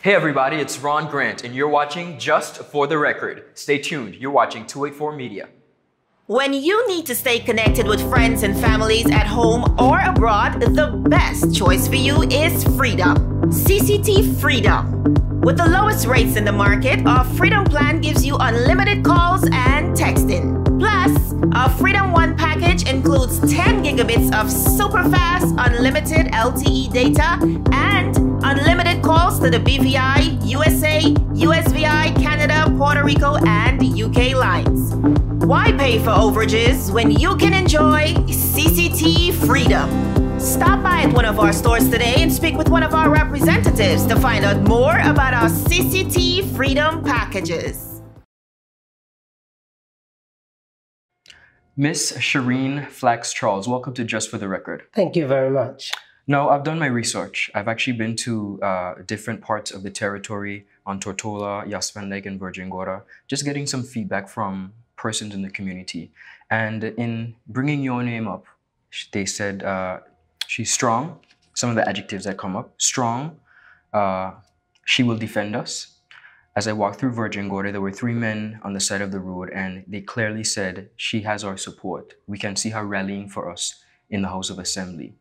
Hey everybody, it's Ronn Grant, and you're watching Just for the Record. Stay tuned, you're watching 284 Media. When you need to stay connected with friends and families at home or abroad, the best choice for you is Freedom. CCT Freedom. With the lowest rates in the market, our Freedom plan gives you unlimited calls and texting. Plus, our Freedom One package includes 10 gigabits of super fast, unlimited LTE data and unlimited calls to the BVI, USA, USVI, Canada, Puerto Rico, and UK lines. Why pay for overages when you can enjoy CCT Freedom? Stop by at one of our stores today and speak with one of our representatives to find out more about our CCT Freedom packages. Miss Shereen Flax-Charles, welcome to Just for the Record. Thank you very much. Now, I've done my research. I've actually been to different parts of the territory on Tortola, Yaspan Lake, and Virgin Gorda, just getting some feedback from persons in the community. And in bringing your name up, they said she's strong. Some of the adjectives that come up: strong, she will defend us. As I walked through Virgin Gorda, there were 3 men on the side of the road, and they clearly said, she has our support. We can see her rallying for us in the House of Assembly.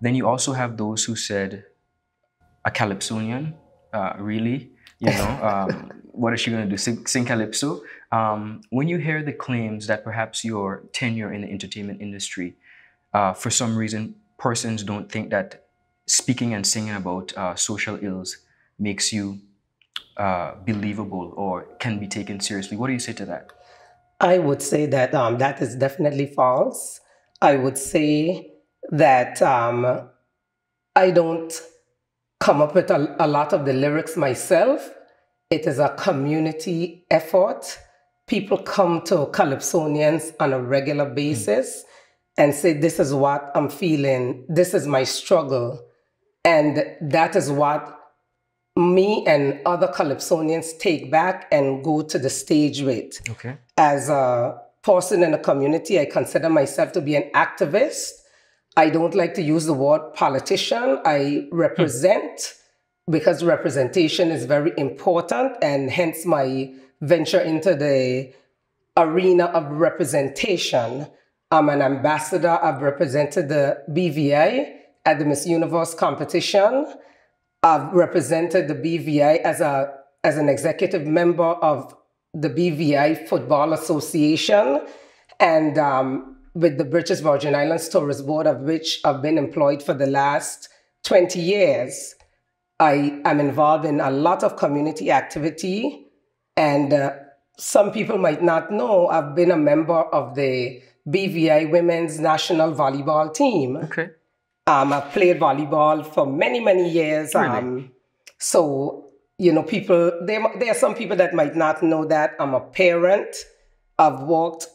Then you also have those who said, a Calypsonian, really? You know, what is she going to do, sing Calypso? When you hear the claims that perhaps your tenure in the entertainment industry, for some reason, persons don't think that speaking and singing about social ills makes you believable or can be taken seriously. What do you say to that? I would say that that is definitely false. I would say that I don't come up with a lot of the lyrics myself. It is a community effort. People come to Calypsonians on a regular basis and say, this is what I'm feeling, this is my struggle. And that is what me and other Calypsonians take back and go to the stage with. Okay. As a person in the community, I consider myself to be an activist. I don't like to use the word politician. I represent because representation is very important, and hence my venture into the arena of representation. I'm an ambassador. I've represented the BVI at the Miss Universe competition. I've represented the BVI as an executive member of the BVI Football Association, and with the British Virgin Islands Tourist Board, of which I've been employed for the last 20 years. I am involved in a lot of community activity, and some people might not know I've been a member of the BVI Women's National Volleyball Team. Okay. I've played volleyball for many, many years. Really? So, you know, there are some people that might not know that I'm a parent. I've worked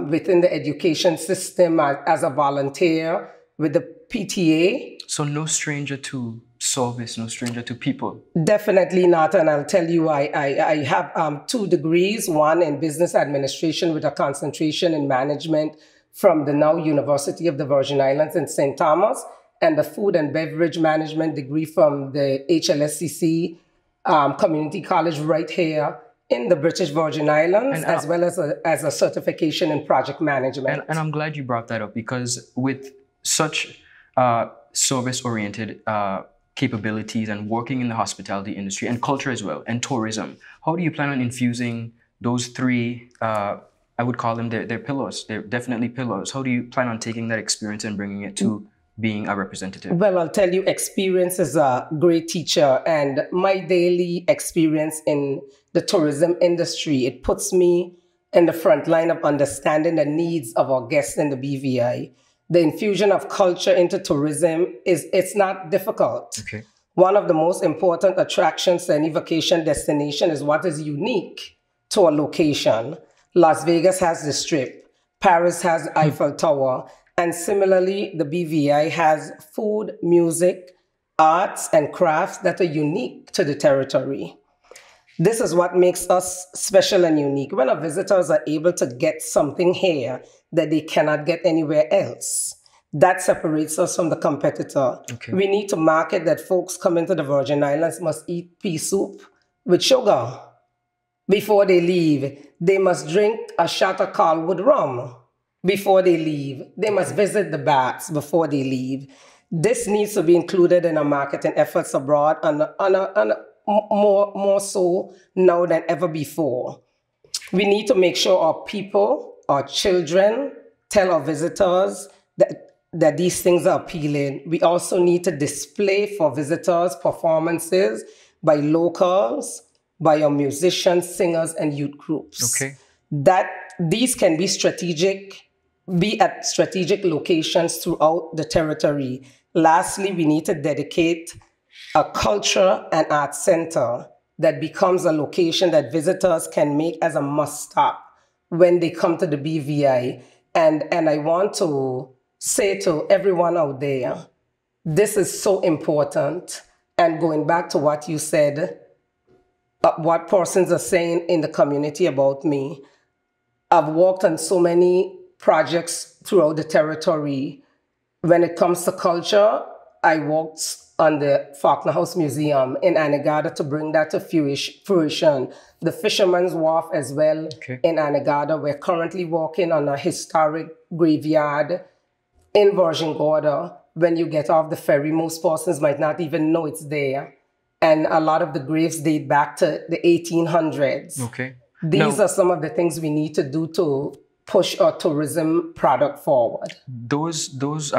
within the education system as a volunteer with the PTA. So no stranger to service, no stranger to people. Definitely not. And I'll tell you, I have 2 degrees, one in business administration with a concentration in management from the now University of the Virgin Islands in St. Thomas, and the food and beverage management degree from the HLSCC Community College right here in the British Virgin Islands, as well as a certification in project management. And I'm glad you brought that up, because with such service-oriented capabilities and working in the hospitality industry and culture as well, and tourism, how do you plan on infusing those 3, I would call them they're pillars, they're definitely pillars. How do you plan on taking that experience and bringing it to being a representative? Well, I'll tell you, experience is a great teacher, and my daily experience in the tourism industry, it puts me in the front line of understanding the needs of our guests in the BVI. The infusion of culture into tourism it's not difficult. Okay. One of the most important attractions to any vacation destination is what is unique to a location. Las Vegas has the Strip, Paris has Eiffel Tower, and similarly, the BVI has food, music, arts, and crafts that are unique to the territory. This is what makes us special and unique, when our visitors are able to get something here that they cannot get anywhere else. That separates us from the competitor. Okay. We need to market that folks coming to the Virgin Islands must eat pea soup with sugar before they leave. They must drink a shot of Carlwood rum before they leave. They must visit the baths before they leave. This needs to be included in our marketing efforts abroad more so now than ever before. We need to make sure our people, our children, tell our visitors that these things are appealing. We also need to display for visitors performances by locals, by our musicians, singers, and youth groups. Okay. That these can be at strategic locations throughout the territory. Lastly, we need to dedicate a culture and art center that becomes a location that visitors can make as a must stop when they come to the BVI. And I want to say to everyone out there, this is so important. And going back to what you said, what persons are saying in the community about me, I've worked on so many projects throughout the territory. When it comes to culture, I worked on the Faulkner House Museum in Anegada to bring that to fruition. The Fisherman's Wharf as well in Anegada. We're currently working on a historic graveyard in Virgin Gorda. When you get off the ferry, most persons might not even know it's there. And a lot of the graves date back to the 1800s. Okay. These are some of the things we need to do to push our tourism product forward. Those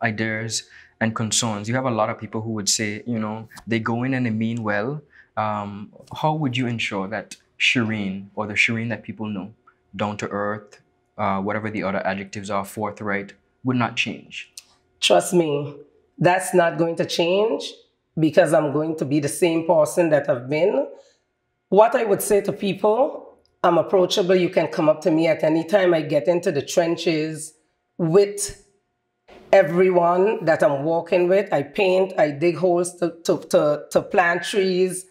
ideas and concerns, you have a lot of people who would say, you know, they go in and they mean well. How would you ensure that Shereen, or the Shereen that people know, down to earth, whatever the other adjectives are, forthright, would not change? Trust me, that's not going to change because I'm going to be the same person that I've been. What I would say to people, I'm approachable. You can come up to me at any time. I get into the trenches with everyone that I'm working with. I paint, I dig holes to plant trees.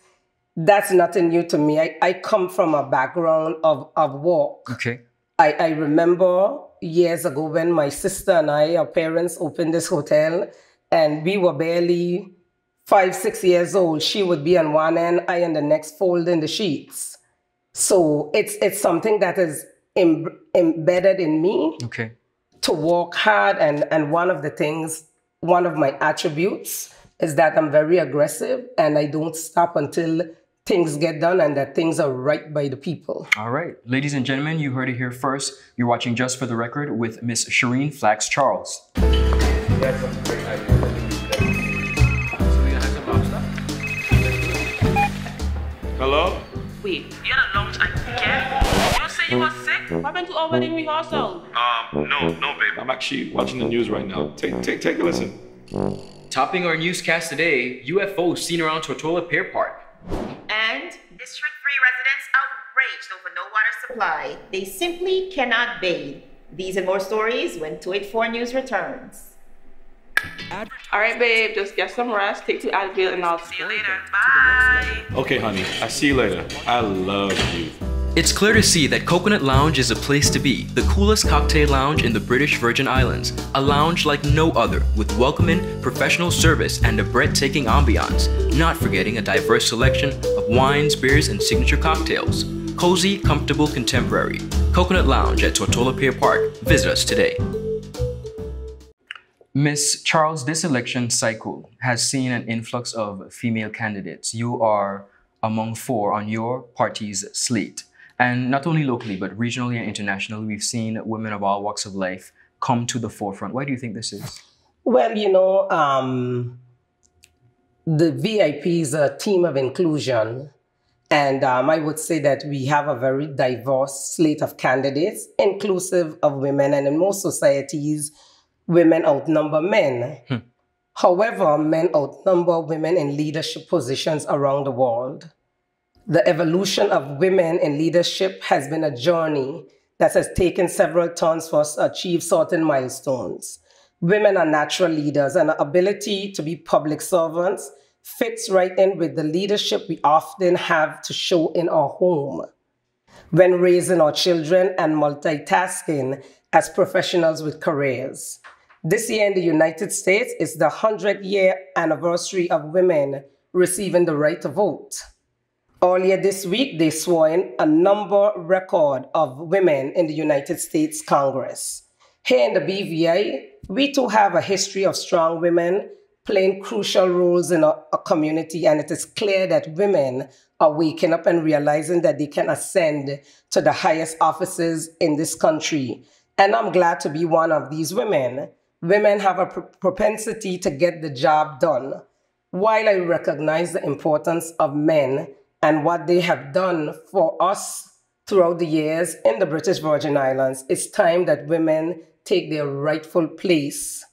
That's nothing new to me. I come from a background of work. Okay. I remember years ago when my sister and our parents opened this hotel, and we were barely 5, 6 years old. She would be on one end, I on the next, folding the sheets. So it's something that is embedded in me. Okay. To work hard, and one of my attributes is that I'm very aggressive and I don't stop until things get done and that things are right by the people. All right. Ladies and gentlemen, you heard it here first. You're watching Just for the Record with Miss Shereen Flax-Charles. Hello? Wait, you're the lounge again? You say you were sick? What happened to our wedding rehearsal? No, babe. I'm actually watching the news right now. Take a listen. Topping our newscast today, UFOs seen around Tortola Pier Park. And District 3 residents outraged over no water supply. They simply cannot bathe. These and more stories when 284 News returns. All right, babe, just get some rest, take 2 Advil, and I'll see you later. Bye. Okay, honey. I see you later. I love you. It's clear to see that Coconut Lounge is a place to be, the coolest cocktail lounge in the British Virgin Islands. A lounge like no other, with welcoming, professional service, and a breathtaking ambiance. Not forgetting a diverse selection of wines, beers, and signature cocktails. Cozy, comfortable, contemporary. Coconut Lounge at Tortola Pier Park. Visit us today. Miss Charles, this election cycle has seen an influx of female candidates. You are among 4 on your party's slate. And not only locally, but regionally and internationally, we've seen women of all walks of life come to the forefront. Why do you think this is? Well, you know, the VIP is a team of inclusion. And I would say that we have a very diverse slate of candidates, inclusive of women. And in most societies, women outnumber men. However, men outnumber women in leadership positions around the world. The evolution of women in leadership has been a journey that has taken several turns for us to achieve certain milestones. Women are natural leaders, and our ability to be public servants fits right in with the leadership we often have to show in our home, when raising our children and multitasking as professionals with careers. This year in the United States is the 100th-year anniversary of women receiving the right to vote. Earlier this week, they swore in a number record of women in the United States Congress. Here in the BVI, we too have a history of strong women playing crucial roles in a community, and it is clear that women are waking up and realizing that they can ascend to the highest offices in this country. And I'm glad to be one of these women. Women have a propensity to get the job done. While I recognize the importance of men and what they have done for us throughout the years in the British Virgin Islands, it's time that women take their rightful place,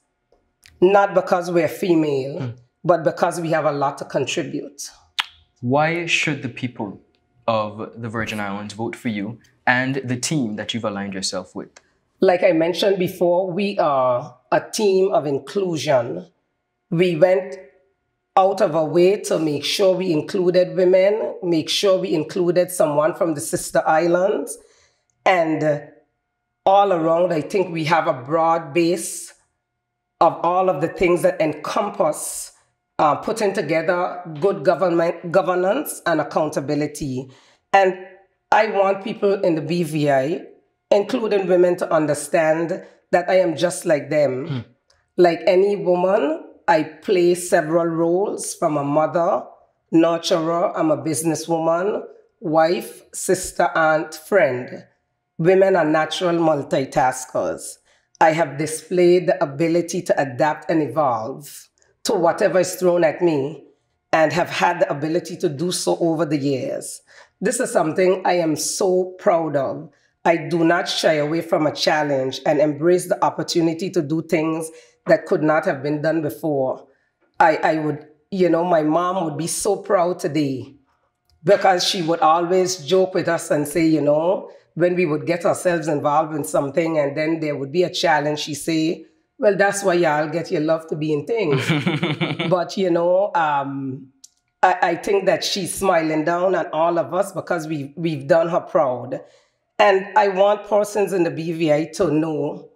not because we're female, but because we have a lot to contribute. Why should the people of the Virgin Islands vote for you and the team that you've aligned yourself with? Like I mentioned before, we are a team of inclusion. We went out of our way to make sure we included women, make sure we included someone from the sister islands. And all around, I think we have a broad base of all of the things that encompass putting together good governance and accountability. And I want people in the BVI, including women, to understand that I am just like them. Like any woman, I play several roles, from a mother, nurturer, I'm a businesswoman, wife, sister, aunt, friend. Women are natural multitaskers. I have displayed the ability to adapt and evolve to whatever is thrown at me, and have had the ability to do so over the years. This is something I am so proud of. I do not shy away from a challenge and embrace the opportunity to do things that could not have been done before. I would, my mom would be so proud today, because she would always joke with us and say, when we would get ourselves involved in something and then there would be a challenge, she'd say, well, that's why y'all get your love to be in things. But, I think that she's smiling down on all of us because we've done her proud. And I want persons in the BVI to know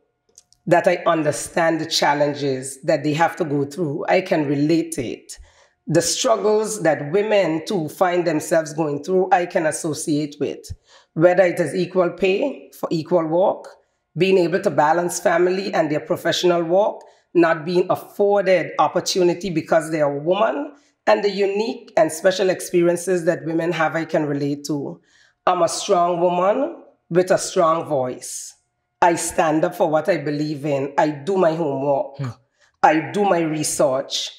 that I understand the challenges that they have to go through. I can relate to it. The struggles that women too find themselves going through, I can associate with. Whether it is equal pay for equal work, being able to balance family and their professional work, not being afforded opportunity because they are a woman, and the unique and special experiences that women have, I can relate to. I'm a strong woman with a strong voice. I stand up for what I believe in. I do my homework. I do my research.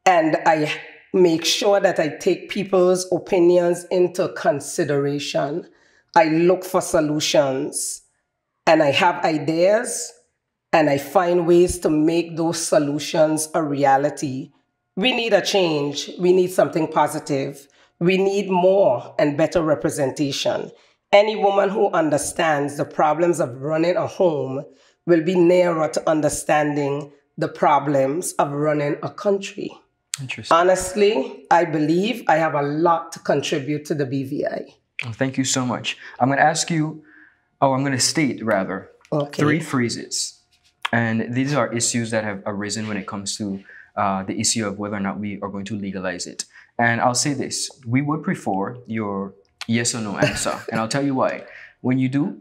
And I make sure that I take people's opinions into consideration. I look for solutions. And I have ideas. And I find ways to make those solutions a reality. We need a change. We need something positive. We need more and better representation. Any woman who understands the problems of running a home will be nearer to understanding the problems of running a country. Interesting. Honestly, I believe I have a lot to contribute to the BVI. Well, thank you so much. I'm going to state 3 phrases. And these are issues that have arisen when it comes to the issue of whether or not we are going to legalize it. And I'll say this, we would prefer your yes or no answer. And I'll tell you why. When you do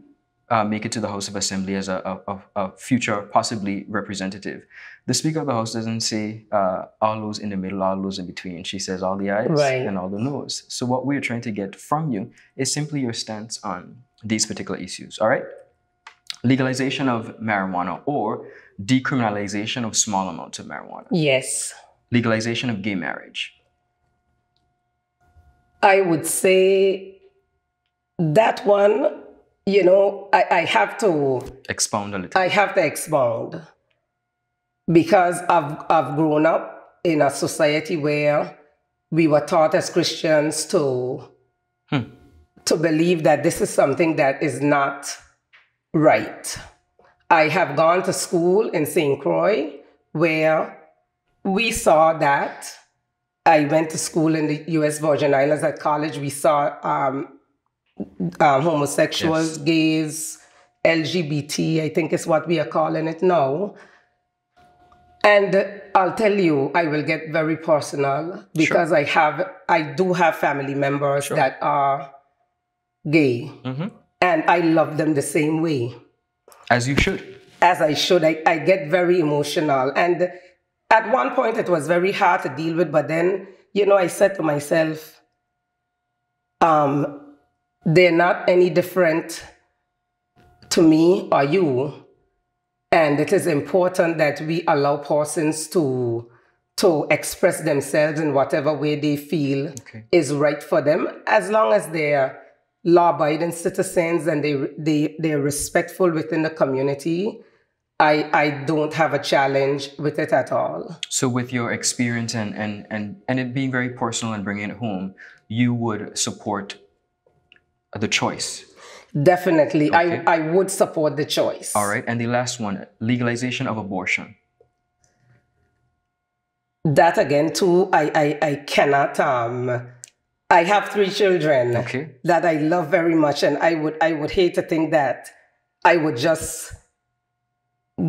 make it to the House of Assembly as a future, possibly representative, the Speaker of the House doesn't say all those in the middle, all those in between. She says all the ayes and all the noes. So what we're trying to get from you is simply your stance on these particular issues, all right? Legalization of marijuana or decriminalization of small amounts of marijuana. Yes. Legalization of gay marriage. I would say that one, I have to expound a little. I have to expound, because I've grown up in a society where we were taught as Christians to believe that this is something that is not right. I have gone to school in St. Croix where we saw that. I went to school in the U.S. Virgin Islands. At college, we saw homosexuals, gays, LGBT, I think is what we are calling it now. And I'll tell you, I will get very personal because I do have family members that are gay, and I love them the same way. As you should. As I should. I get very emotional. And at one point, it was very hard to deal with. But then, I said to myself, they're not any different to me or you. And it is important that we allow persons to express themselves in whatever way they feel is right for them, as long as they're law-abiding citizens and they're respectful within the community. I don't have a challenge with it at all. So with your experience and it being very personal and bringing it home, you would support the choice? Definitely. Okay. I would support the choice. All right. And the last one, legalization of abortion. That again, too, I cannot... I have 3 children that I love very much, and I would hate to think that I would just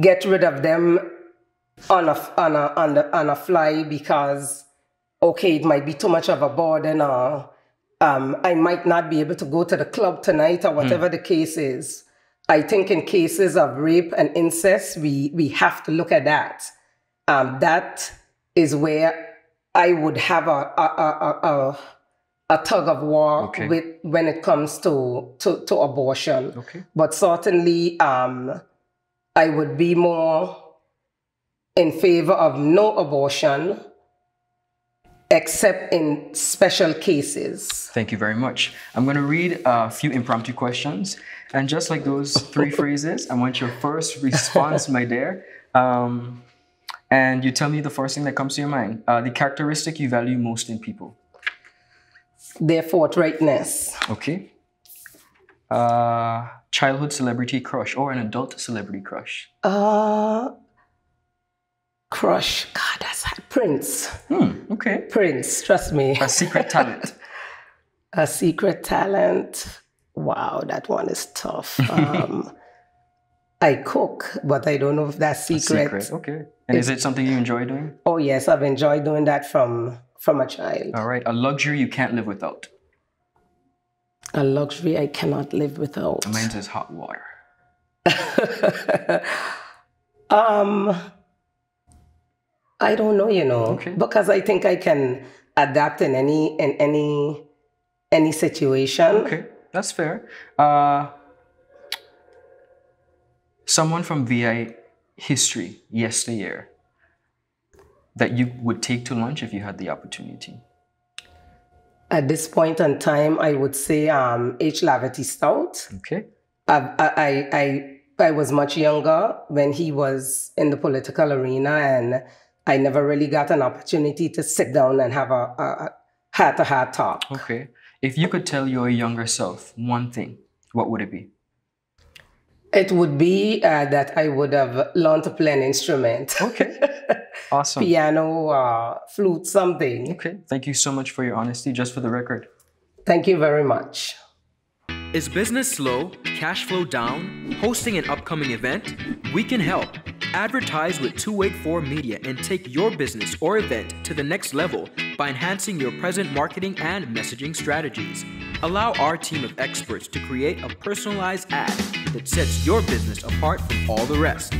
get rid of them on a fly because, it might be too much of a burden, or I might not be able to go to the club tonight, or whatever the case is. I think in cases of rape and incest, we have to look at that. That is where I would have a tug of war with when it comes to abortion. Okay. But certainly, I would be more in favor of no abortion, except in special cases. Thank you very much. I'm going to read a few impromptu questions. And just like those 3 phrases, I want your first response, my dear. And you tell me the first thing that comes to your mind. The characteristic you value most in people. Their forthrightness. Okay. Childhood celebrity crush or an adult celebrity crush? Crush. God, that's hard. Prince. Okay. Prince, trust me. A secret talent. A secret talent. Wow, that one is tough. I cook, but I don't know if that's secret. A secret, okay. And is it something you enjoy doing? Oh, yes, I've enjoyed doing that from a child. All right. A luxury you can't live without? A luxury I cannot live without. Mine is hot water. I don't know, because I think I can adapt in any situation. Okay, that's fair. Someone from VI history yesteryear that you would take to lunch if you had the opportunity? At this point in time, I would say H. Lavity Stout. Okay. I was much younger when he was in the political arena, and I never really got an opportunity to sit down and have a heart-to-heart talk. Okay. If you could tell your younger self one thing, what would it be? It would be that I would have learned to play an instrument. Okay. Awesome. Piano, flute, something. Okay. Thank you so much for your honesty, just for the record. Thank you very much. Is business slow, cash flow down, hosting an upcoming event? We can help. Advertise with 284 Media and take your business or event to the next level by enhancing your present marketing and messaging strategies. Allow our team of experts to create a personalized ad that sets your business apart from all the rest.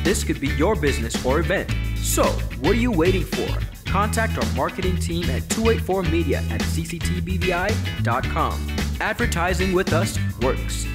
This could be your business or event. So, what are you waiting for? Contact our marketing team at 284media@cctbvi.com. Advertising with us works.